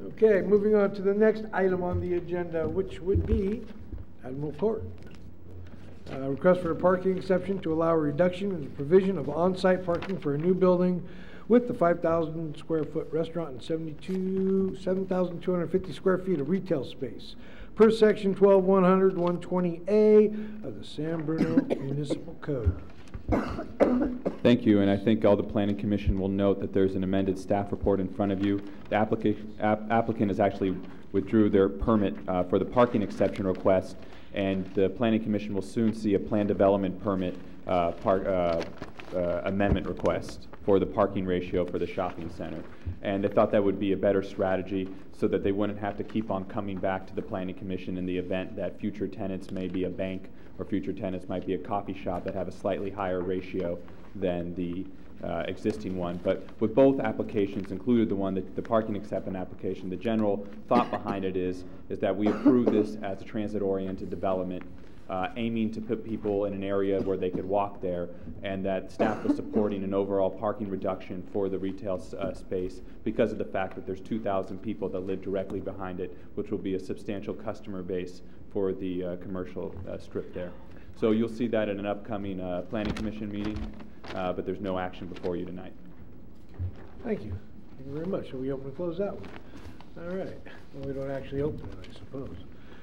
Okay, moving on to the next item on the agenda, which would be Admiral Court. Request for a parking exception to allow a reduction in the provision of on-site parking for a new building with the 5,000 square foot restaurant and 7,250 square feet of retail space per section 12-100-120A of the San Bruno Municipal Code. Thank you, and I think all the Planning Commission will note that there's an amended staff report in front of you. The applicant has actually withdrew their permit for the parking exception request, and the Planning Commission will soon see a plan development permit amendment request for the parking ratio for the shopping center. And they thought that would be a better strategy so that they wouldn't have to keep on coming back to the Planning Commission in the event that future tenants may be a bank or future tenants might be a coffee shop that have a slightly higher ratio than the existing one. But with both applications, included the one that the parking exception application, the general thought behind it is that we approve this as a transit-oriented development, aiming to put people in an area where they could walk there, and that staff was supporting an overall parking reduction for the retail space because of the fact that there's 2,000 people that live directly behind it, which will be a substantial customer base for the commercial strip there. So you'll see that in an upcoming Planning Commission meeting, but there's no action before you tonight. Thank you. Thank you very much. So we open and close that one. All right. Well, we don't actually open it, I suppose.